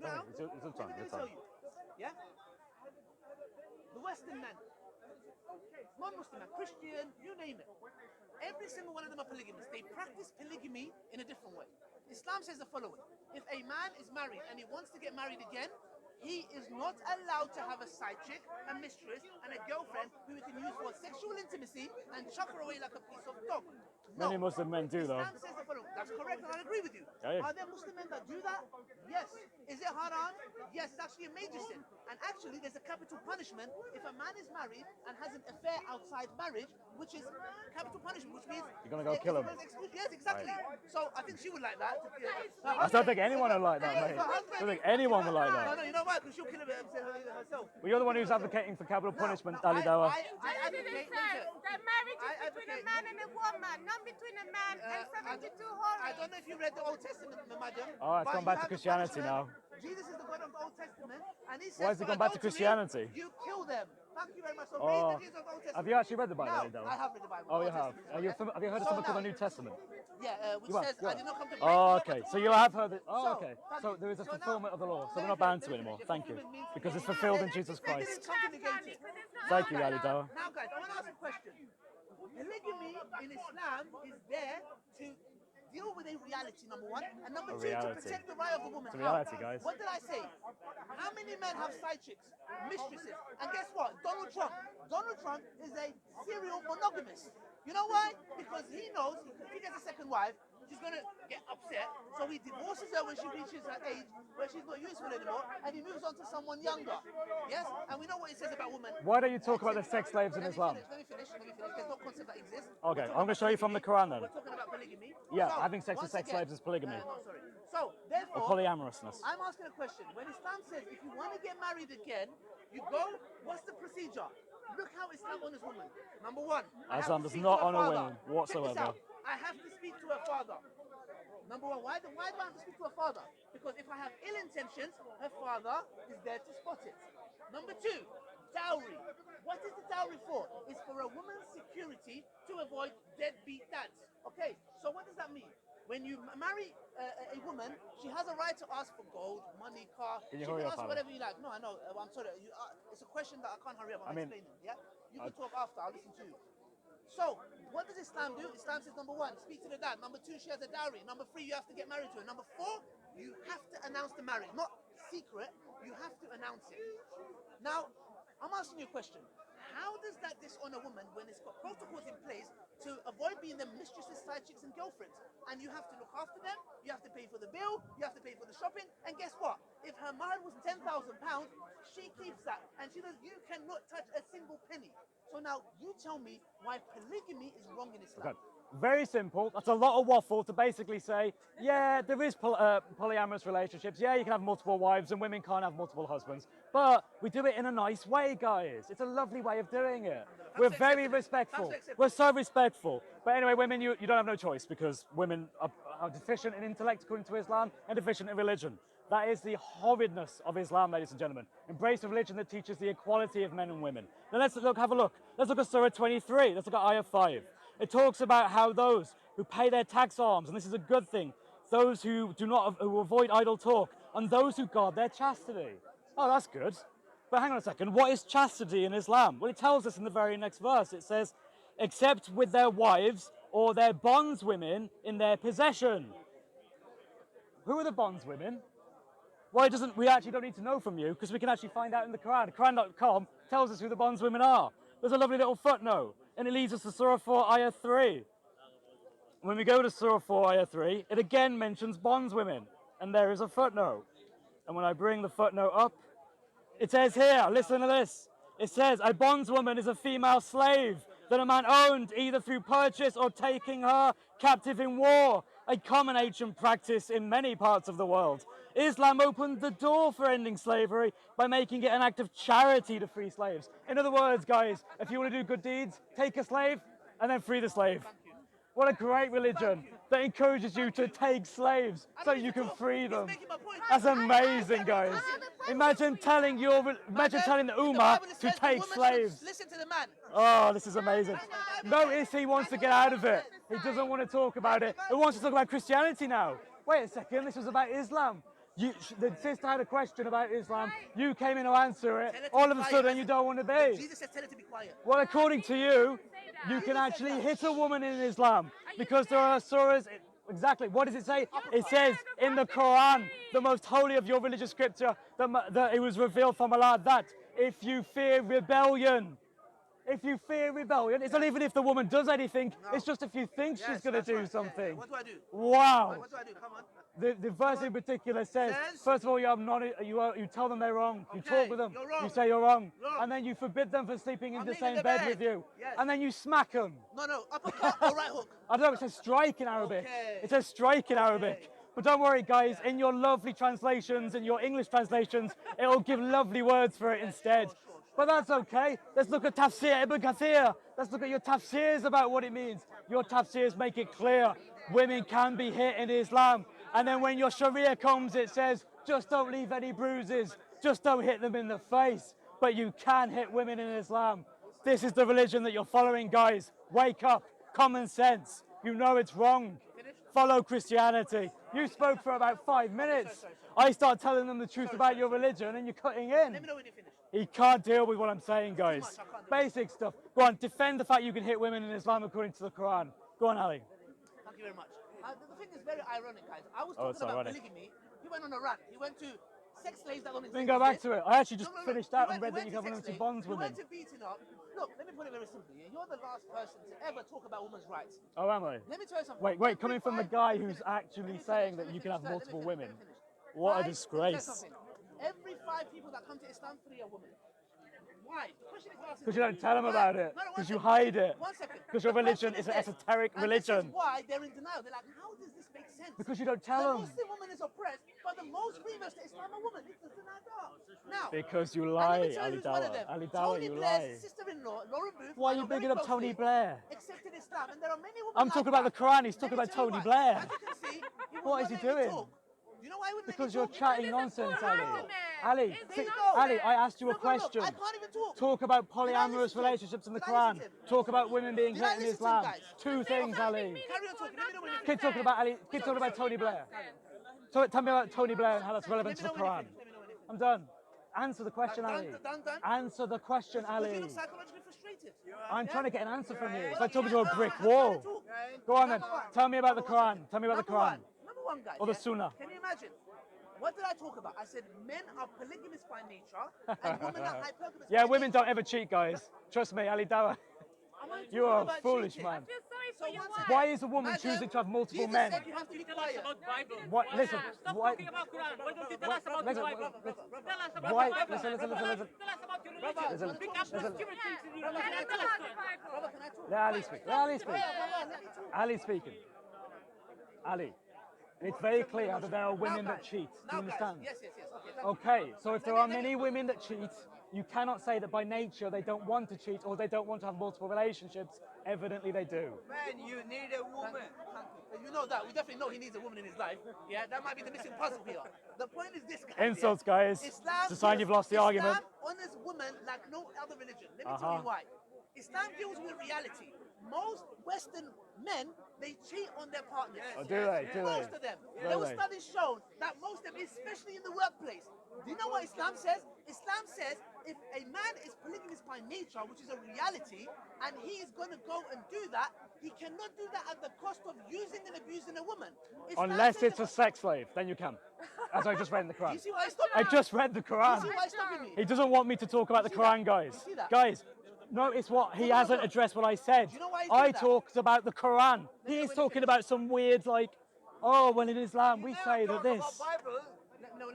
Now, let me tell you, yeah? The Western men, non-Muslim man, Christian, you name it. Every single one of them are polygamists. They practice polygamy in a different way. Islam says the following. If a man is married and he wants to get married again, he is not allowed to have a side chick, a mistress, and a girlfriend who he can use for sexual intimacy and chuck her away like a piece of dog. No. Many Muslim men do, though. Islam says the following. That's correct, and I agree with you. Yeah. Are there Muslim men that do that? Yes. Is it haram? Yes, it's actually a major sin. And actually, there's a capital punishment if a man is married and has an affair outside marriage, which is capital punishment, which means you're gonna go kill him. Yes, exactly. Right. So I think she would like that. I don't think anyone would like that, mate. I don't think anyone would like that. No, you know why? Because she'll kill herself. Well, you're the one who's advocating for capital punishment, Dawah. I advocate that marriage is between a man and a woman, not between a man and 72 horrors. I don't know if you read the Old Testament, madam. Oh, it's gone back to Christianity now. Jesus is the God of the Old Testament, and he says, why has it gone back to Christianity? You kill them. Thank you very much. So read the Jesus of the Old Testament. Have you actually read the Bible, No, I have read the Bible. Oh, you have? Have you heard of something called the New Testament? Yeah, which says, I did not come to break. Oh, okay. So you have heard it. Oh, okay. So there is a fulfillment of the law. So we're not bound to it anymore. Thank you. Because it's fulfilled in Jesus Christ. Thank you, Dawah. Now, guys, I want to ask a question. Polygamy in Islam is there to deal with a reality, number one, and number two, to protect the right of the woman. It's a reality, guys. What did I say? How many men have side chicks, mistresses? And guess what? Donald Trump is a serial monogamist. You know why? Because he knows if he gets a second wife, she's going to get upset. So he divorces her when she reaches her age where she's not useful anymore, and he moves on to someone younger. Yes? And we know what it says about women. Why don't you talk about the sex slaves in Islam? Let me finish. There's no concept that exists. Okay, I'm going to show you from the Quran then. We're talking about polygamy. Yeah, so, having sex with sex slaves is polygamy. No, sorry. So, therefore, polyamorousness. I'm asking a question. When Islam says if you want to get married again, you go, what's the procedure? Look how Islam honors women. Number one, Islam does not honor women whatsoever. I have to speak to her father. Number one, why do I have to speak to her father? Because if I have ill intentions, her father is there to spot it. Number two, dowry. What is the dowry for? It's for a woman's security to avoid deadbeat dads. Okay, so what does that mean? When you marry a woman, she has a right to ask for gold, money, car. She can ask whatever you like. No, I know. I'm sorry. It's a question that I can't hurry up. I'm explaining. Yeah, you can talk after. I'll listen to you. So, what does Islam do? Islam says, number one, speak to the dad. Number two, she has a dowry. Number three, you have to get married to her. Number four, you have to announce the marriage. Not secret, you have to announce it. Now, I'm asking you a question. How does that dishonor women when it's got protocols in place to avoid being the mistresses, side chicks, and girlfriends? And you have to look after them, you have to pay for the bill, you have to pay for the shopping, and guess what? If her mahar was £10,000, she keeps that, and she knows you cannot touch a single penny. So now, you tell me why polygamy is wrong in Islam. Okay. Very simple. That's a lot of waffle to basically say, yeah, there is polyamorous relationships. Yeah, you can have multiple wives and women can't have multiple husbands. But we do it in a nice way, guys. It's a lovely way of doing it. We're very respectful. We're so respectful. But anyway, women, you don't have no choice because women are deficient in intellect according to Islam and deficient in religion. That is the horridness of Islam, ladies and gentlemen. Embrace a religion that teaches the equality of men and women. Now let's have a look. Let's look at Surah 23. Let's look at Ayah 5. It talks about how those who pay their tax alms, and this is a good thing, those who who avoid idle talk, and those who guard their chastity. Oh, that's good. But hang on a second. What is chastity in Islam? Well, it tells us in the very next verse. It says, except with their wives or their bondswomen in their possession. Who are the bondswomen? Well, we actually don't need to know from you because we can actually find out in the Quran. Quran.com tells us who the bondswomen are. There's a lovely little footnote, and it leads us to Surah 4, Ayah 3. When we go to Surah 4, Ayah 3, it again mentions bondswomen, and there is a footnote. And when I bring the footnote up, it says here, listen to this. It says, a bondswoman is a female slave that a man owned either through purchase or taking her captive in war, a common ancient practice in many parts of the world. Islam opened the door for ending slavery by making it an act of charity to free slaves. In other words, guys, if you want to do good deeds, take a slave and then free the slave. What a great religion that encourages you to take slaves so you can free them. That's amazing, guys. Imagine telling the Ummah to take slaves. Listen to the man. Oh, this is amazing. Notice he wants to get out of it. He doesn't want to talk about it. He wants to talk about Christianity now. Wait a second, this was about Islam. The sister had a question about Islam. You came in to answer it. Tell her to All be of a quiet. sudden, you don't want to But be. Jesus said, tell her to be quiet. Well, according to you, you can Jesus said actually that. hit a woman in Islam because there are surahs. Exactly. What does it say? It says in the Quran, the most holy of your religious scripture, that it was revealed from Allah that if you fear rebellion, it's not even if the woman does anything. No. It's just if you think Yes, she's going to that's do right. Yeah, yeah. something. What do I do? Wow. What do I do? Come on. The verse in particular says, first of all, you tell them they're wrong. You Okay, talk with them. you're wrong. You say you're wrong. Wrong. And then you forbid them from sleeping in I'm the leaving same the bed bed. with you. Yes. And then you smack them. No, uppercut or right hook. I don't know, it says strike in Arabic. Okay. It says strike in Arabic. Okay. But don't worry, guys, in your lovely translations, in your English translations, it'll give lovely words for it instead. Sure. But that's okay. Let's look at Tafsir Ibn Kathir. Let's look at your tafsirs about what it means. Your tafsirs make it clear. Women can be hit in Islam. And then when your Sharia comes, it says, just don't leave any bruises. Just don't hit them in the face. But you can hit women in Islam. This is the religion that you're following, guys. Wake up. Common sense. You know it's wrong. Follow Christianity. You spoke for about 5 minutes. I start telling them the truth about your religion and you're cutting in. Let me know when you finish. He can't deal with what I'm saying, guys. much, I can't do Basic stuff. Go on, defend the fact you can hit women in Islam according to the Quran. Go on, Ali. Thank you very much. The thing is very ironic, guys. I was Oh, it's talking about ironic. polygamy. He went on a rant. He went to sex slaves that don't exist. Then go back to it. I actually just No. finished He out went- and read he that went you to can have sex to slaves. bonds He women. went to beating up. Look, let me put it very simply. You're the last person to ever talk about women's rights. Oh, am I? Let me tell you something. Wait, Every coming from the five- guy let me who's finish. actually Let me saying finish. that Let you me can have finish. multiple Let me women. finish. What a Let me tell you disgrace. something. Every 5 people that come to Islam, 3 are women. Why? The question is asked. Because you don't tell them why? about it. No, one Because you second. hide it. 1 second. Because your The religion question is an this, esoteric and this is religion. why they're in denial. They're like, how does this make sense? Because you don't The tell them. Muslim woman is oppressed, but the most previous to Islam are women. It doesn't add up. Now, Because you and lie, let me tell Ali you who's one of Dawah. them. Ali Dawah, Tony you Blair's lie. sister-in-law, Lauren Booth. Why are I you know very bigging up Tony closely, Blair? accepted Islam, and there are many women I'm like talking about the that. Quran. He's Let talking me about tell you Tony why. Blair. As you can see, he will What not is he let me doing? talk. Do you know why he wouldn't Because let you're me talk? chatting nonsense, Ali. Ali, There you go. Ali, I asked you a Look, question. I can't even talk. Talk about Did I polyamorous listen to him? relationships in the Did I listen Quran. to him? Talk about women being Did I hit in listen to him, Islam. guys? Two things, Ali. Carry on talking. Let me know when you Keep talking about Ali. Keep talking about Tony Blair. So tell me about Tony Blair and how that's relevant to the Quran. Let me know when you finish. I'm done. Answer the question, Done, Ali. done. Answer the question, Because you Ali. look psychologically frustrated. I'm trying to get an answer from you. It's Well, like talking to yeah, a brick I'm trying wall. to talk. Go on then. Number one. Tell me about the Number one Quran. second. Tell me about the Number Quran. one. Number one, guys. Or the Sunnah. Can you imagine? What did I talk about? I said men are polygamous by nature and women are hypergamous Yeah, by women nature. don't ever cheat, guys. Trust me, Ali Dawah. Am I You talking are a about foolish cheating? man. So one second. Why is a woman Madam, choosing to have multiple Jesus men? said you have to be quiet. What? Listen. Stop Why? talking about Quran. Why don't you tell us about Listen, your Bible? Brother. Tell us about Why? your Bible. Listen. Tell us about your religion. Listen. Pick up the stupid things in your Brother, religion. can I Tell us talk? that. Brother, can I talk? Let Ali speak. Let Ali speak. Brother, let me talk. Ali speaking. Ali. It's very clear that there are women that cheat. Do you Now, guys. understand? Yes. Okay, thank you. Okay, so if there are many women that cheat, you cannot say that by nature they don't want to cheat or they don't want to have multiple relationships. Evidently they do. Man, you need a woman. You know that. We definitely know he needs a woman in his life. Yeah, that might be the missing puzzle here. The point is this, guys. Insults, guys. Islam It's a sign you've lost the argument. Islam honors women like no other religion. Let me tell you why. Islam deals with reality. Most Western men, they cheat on their partners. Oh, do they? Do Most they? of them. Do There were they? studies shown that most of them, especially in the workplace. Do you know what Islam says? Islam says if a man is polygamous by nature, which is a reality, and he is going to go and do that, he cannot do that at the cost of using and abusing a woman. Islam Unless says it's a sex slave, then you can. As I just read in the Do you Quran. see why I stopped I you? just read the Do you Quran. see why he's stopping me? He doesn't want me to talk about the You see that? Quran, guys. You see that? Guys, notice what he No, hasn't no. addressed what I said. Do you know why he's I doing that? talked about the Quran. me know He's when you talking finish. about some weird, like, oh, well, in Islam we say that Talk this. about Bible.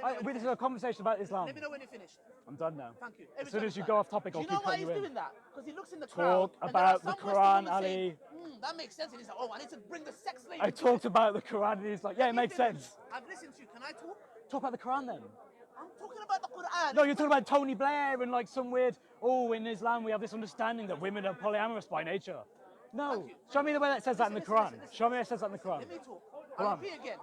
Let This is a conversation about Islam. me know when you're finished. I'm done now. Thank you. As soon as you go off topic, Do I'll you know keep why cutting he's you in. doing that? Because he looks in the crowd. Talk and there are about the some Western Quran, women saying, Ali. that makes sense. And he's like, oh, I need to bring the sex slave I into talked it. about the Quran and he's like, yeah, it Let me makes finish. sense. I've listened to you. Can I talk? Talk about the Quran then. I'm talking about the Quran. No, you're talking about Tony Blair and like some weird, oh, in Islam we have this understanding that women are polyamorous by nature. No, show me the way that says that in the Listen, Quran. listen. Show me where it says that in the Quran. Let me talk. Go I'll on. repeat again.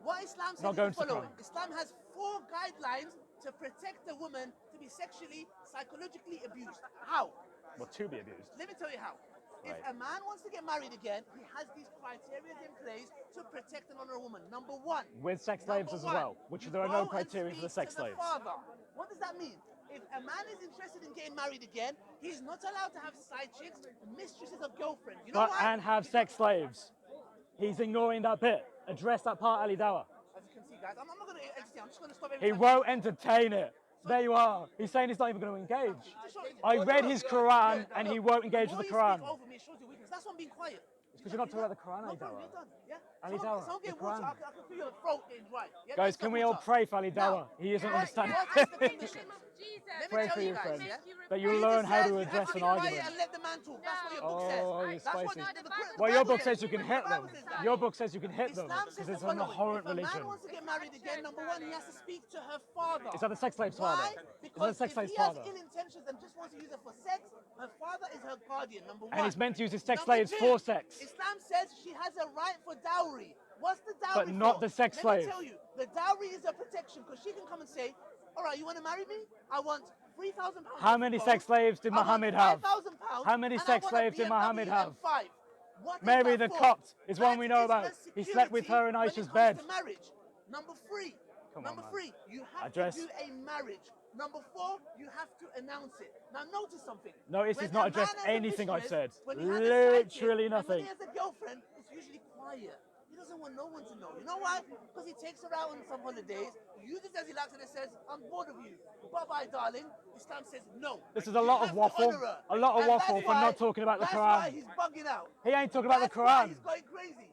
What Islam says Not is going the to the following. Quran. Islam has 4 guidelines to protect the woman to be sexually, psychologically abused. How? Well, to be abused. Let me tell you how. If a man wants to get married again, he has these criteria in place to protect and honor a woman. Number one. With sex slaves as well, which you there are no go and criteria for the speak sex to the slaves. father. What does that mean? If a man is interested in getting married again, he's not allowed to have side chicks, mistresses or girlfriends. You know But, why? and have sex slaves. He's ignoring that bit. Address that part, Ali Dawah. As you can see, guys, I'm not going to entertain. I'm just going to stop every He time. won't entertain it. There you are. He's saying he's not even going to engage. I read his Quran and he won't engage with the Quran. Over me, it shows your weakness. That's why I'm being quiet. It's because you're not talking about the Quran, No Ali problem, Dawah. you're done. Yeah? Ali Dawah, Someone the get water. Quran. I can feel your throat getting dry. Yeah? Guys, Let's can get we all water. pray for Ali Now, Dawah? He isn't understanding. What is the condition? Jesus. Let me Pray tell for you your guys, friends. yeah? That you Jesus learn how says to you address have to an be quiet argument. and let the man talk. That's what your book Oh, says. you're That's what spicy. the Well, your Bible book says. says you can hit The them. Bible says that. Your book says you can hit them Islam because says it's the an following. abhorrent If a man religion. wants to get married again, number one, he has to speak to her father. Is that the sex slave's Why? father? Is that Because the sex if slave's he has father? ill intentions and just wants to use her for sex, her father is her guardian, number one. And he's meant to use his sex Number slaves two, for sex. Islam says she has a right for dowry. What's the dowry But not for? the sex Let slave. me tell you, the dowry is a protection because she can come and say, all right, you want to marry me? I want £3,000. How many sex slaves did Muhammad have? £5,000. How many sex slaves did Muhammad have? What is Mary that the for? Copt is one That we know is about. her He slept with her in security when it Aisha's comes bed. to marriage. Number three. Come on, Number man. three, you have Address. to do a marriage. Number four, you have to announce it. Now notice something. Notice When he's not a man addressed has a anything I've mistress, said. when he has a side chick, Literally and when nothing. he has a girlfriend, it's usually quiet. He doesn't want no one to know. You know why? Because he takes her out on some holidays, uses as he likes, and it says, I'm bored of you. Bye-bye, darling. Islam says no. This is a lot of waffle. A lot of waffle for not talking about the That's why Quran. he's bugging out. He ain't talking about the That's why Quran. he's going crazy.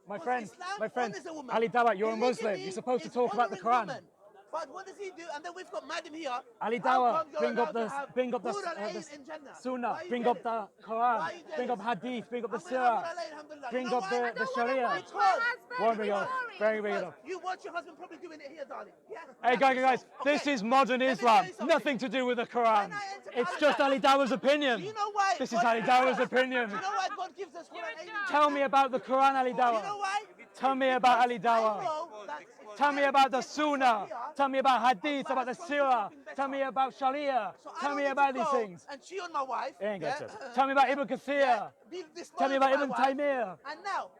My Because friend, Islam honors a woman. Ali Dawah, you're a Muslim. Polygamy You're supposed to is talk about the honoring Quran. women. But what does he do? And then we've got Madam here. Ali How Dawah, come you're bring up allowed to the have bring up the Hur al-Ain in Jannah? Sunnah, Why are you bring up jealous? the Why Quran, are you bring up jealous? Hadith, bring up the I'm gonna Surah, Hur al-Ain, alhamdulillah. bring You know up why? the Sharia. Watch my husband. Go on, bring it up. Sorry. Bring it up. You watch your husband probably doing it here, darling. Yeah? Hey guys, this Okay. is modern Let me Islam. tell you something. Nothing to do with the Quran. When I enter It's paradise- just Ali Dawah's opinion. Do you know why? This is God Ali gives us- Dawah's opinion. Do you know why God gives us Hur You're a al-Ain in dog. Tell Jannah? me about the Quran, Ali Do you know Dawah. why? Tell me about Ali I Dawah. know that if Tell me I about the take myself Sunnah. here, Tell me about Hadith, Allah about the has promised Sirah. something better. Tell me about Sharia. So I Tell don't me need about to these go things. and cheat on my wife. He ain't yeah? got to. Tell me about Ibn Kathir. Be Tell me disloyal about to my Ibn wife. Taymiyyah. And now,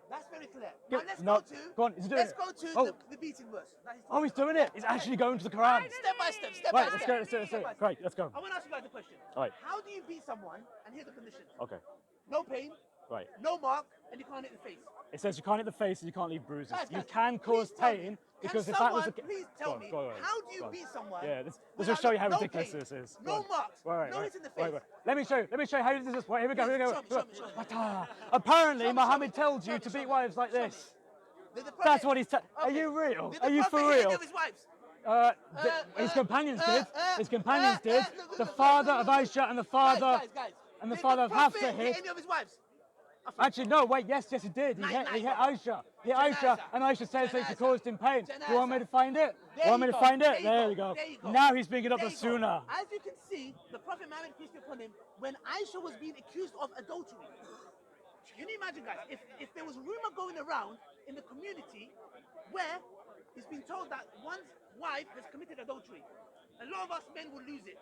that's very clear. Go- Now let's no, go to, go on, he's doing let's it. go to Oh. the beating verse. That he's Oh, he's doing it. He's actually going to the Quran. Step by step, step Right, by let's step. go, let's do it, let's do Step by it. step. Great, let's go. I want to ask you guys a question. All right. How do you beat someone? And here's the condition. Okay, No pain, right. no mark, and you can't hit the face. It says you can't hit the face and you can't leave bruises. Guys, You guys, can cause please tell me, pain can because if that was someone the please Go tell on, me, go on, how do you go on. beat someone? Yeah, this will without show you how no ridiculous pain, this is. Go No on. marks, Right, no right, hit in the right, face. right. Let me show you how you do this. Right, here we go, here we go. Show me, show me. Apparently, Show me, Muhammad show me, told show you me, to show beat me. wives like Show me. this. Did the That's prophet- what he's telling. Are Okay. you real? Did the Are you prophet for hit any real? of his wives? His companions did. His companions did. The father of Aisha and the father Guys. and the Did father of prophet Hafsa hit hit. any of his wives? Actually, no, wait, yes, he did. He Nice, hit nice, Aisha. He hit Jannah. Aisha, and Aisha says that she Jannah. caused him pain. Jannah. You want me to find it? There You want me you to go. find There it? you There go. we go. There you go. Now he's bringing up There the you go. Sunnah. As you can see, the Prophet Muhammad, peace be upon him, when Aisha was being accused of adultery, can you imagine, guys, if there was rumor going around in the community where he's been told that one's wife has committed adultery, a lot of us men will lose it.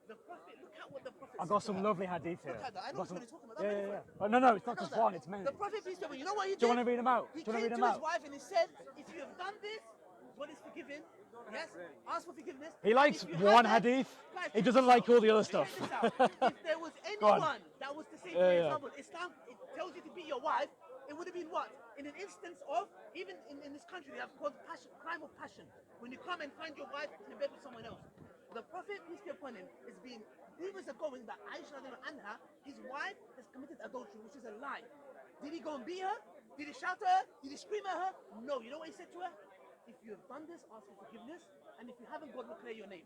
The Prophet, look at what the Prophet I said got to some her. lovely hadith here. Look at that. I know Got which one he's talking about. Yeah, I'm ready yeah, for yeah. it. Oh, no, it's I not know just that. one, it's many. The Prophet, peace be upon him, you know what he did? Do you want to read them out? He Do you want to came read to them his out? wife and he said, if you have done this, what is forgiven? Yes, ask for forgiveness. He likes And if you one haven't, hadith. guys, He check doesn't this like out. all the other Check stuff. this out. If there was Go on. anyone that was to say, for Yeah, yeah. example, Islam it tells you to beat your wife, it would have been what? In an instance of, even in this country, they have called passion, crime of passion. When you come and find your wife in bed with someone else. The Prophet, peace be upon him, is being, rumors are going that Aisha anha, his wife has committed adultery, which is a lie. Did he go and beat her? Did he shout at her? Did he scream at her? No. You know what he said to her? If you have done this, ask for forgiveness. And if you haven't, God will clear your name.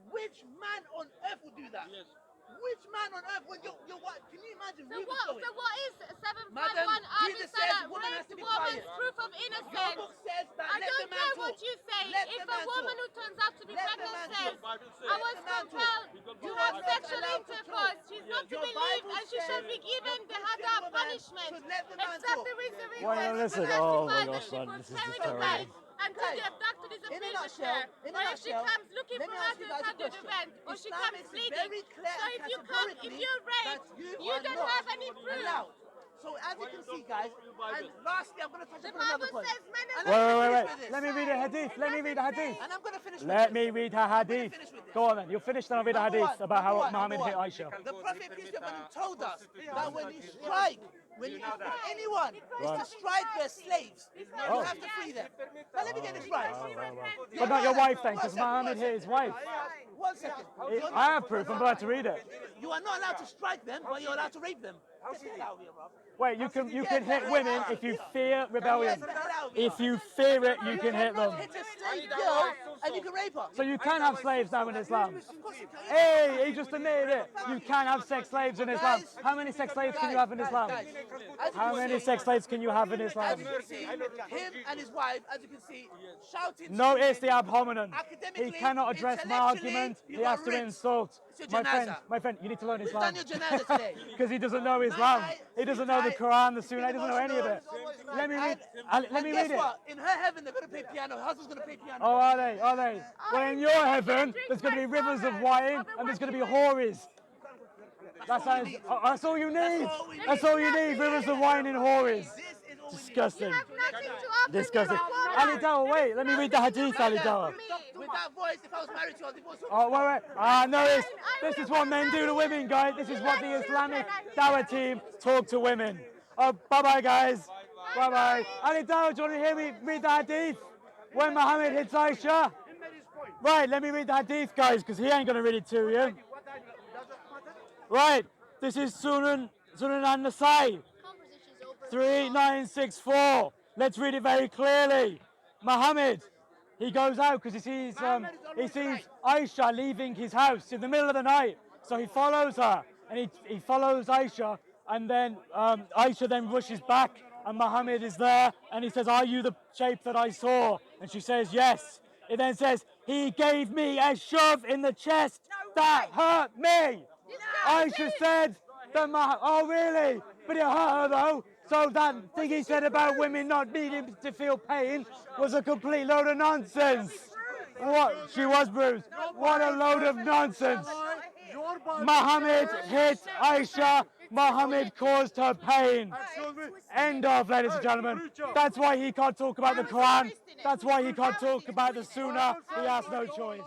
Which man on earth would do that? Yes. Which man on earth when your wife? Can you imagine? So what is 751 Madam, Jesus says woman has to be quiet. proof of Your innocence? book says that I let don't the man care talk. what you say. Let If the a man woman talk. who turns out to be Let the pregnant man says, talk. I was Let the man compelled talk. to You have are not sexual allowed to intercourse, talk. she's not to Your be believed Bible and she should says be given the the Christian Hadar woman punishment. should let the man Except talk. the reason Why not listen? Oh my that gosh, she man, was this is carried just away terrible. and until Guys, the abducted is a in a prisoner. nutshell, Or if she comes looking let for me ask you guys a under the question. vent, or she Islam comes makes it bleeding. very clear So and if you come, if categorically you're that raped, you you are don't not have any proof. allowed. So as you can see, guys, and lastly, I'm going to touch The upon another Bible point. says men And and I'm Wait, gonna wait, finish wait. with this. Let me read a hadith. Let me read a hadith. And I'm going to finish with Let this. me read her I'm gonna hadith. finish with this. Go on then. You'll finish, then I'll read a Number hadith one, about how number Muhammad one. hit Aisha. The Prophet, peace be upon him, told us that when you strike, when you if anyone is to strike their slaves, you Oh. have to free them. Now let me get this right. But not your wife then, One because second, Muhammad one hit his second. wife. 1 second. I have proof. I'm glad to read it. You are not allowed to strike them, but you're allowed to rape them. Get the hell out of here, bro. Wait, you can hit women if you fear rebellion. Get the hell out of here. If you fear it, you can hit them. Hit a slave girl and you can rape her. So you can have slaves now in Islam. Of course you can. Hey, he just admitted it. You can have sex slaves in Islam. Guys, How many sex slaves can you have in Islam? Guys, as you How can many see- sex slaves can you have in As Islam? you can see, him and his wife, as you can see, shouting. Notice the screaming. ad hominem. He Academically, cannot address my intellectually, argument. you He got has to ripped. insult. It's your My friend, you need to learn Who's Islam. done your janazah today? Because he doesn't know Islam. He doesn't know the Quran, the Sunnah. He doesn't know any of it. Let me read. Let me guess read it. what? In her heaven, they're going to play piano. Her husband's going to play piano. Oh, are they? Are they? Well, in your heaven, there's going to be rivers of wine and there's going to be whores. That's all you need. That's all you need. Rivers of wine and whores. This is all we Disgusting. You have nothing to offer. Disgusting. You're a woman. Ali Dawah, wait. Let me read the hadith, Ali Dawah. With that voice, if I was married to her, divorce would Oh, wait. Ah, no, this is what men do to women, guys. This is what the Islamic Dawah team talk to women. Oh, bye-bye, guys. Bye-bye. Ali Dawah, do you want to hear me read the hadith? When Muhammad hits Aisha? Right, let me read the hadith, guys, because he ain't going to read it to you. Right, this is Sunan an-Nasai, 3964. Let's read it very clearly. Muhammad, he goes out because he sees Aisha leaving his house in the middle of the night. So he follows her, and he follows Aisha, and then Aisha then rushes back, and Muhammad is there, and he says, "Are you the shape that I saw?" And she says, "Yes." It then says, "He gave me a shove in the chest that hurt me." Aisha said that oh really? But it hurt her though. So that thing he said about women not needing to feel pain was a complete load of nonsense. What? She was bruised. What a load of nonsense. Muhammad hit Aisha. Muhammad caused her pain. End of, ladies and gentlemen. That's why he can't talk about the Quran. That's why he can't talk about the Sunnah. He has no choice.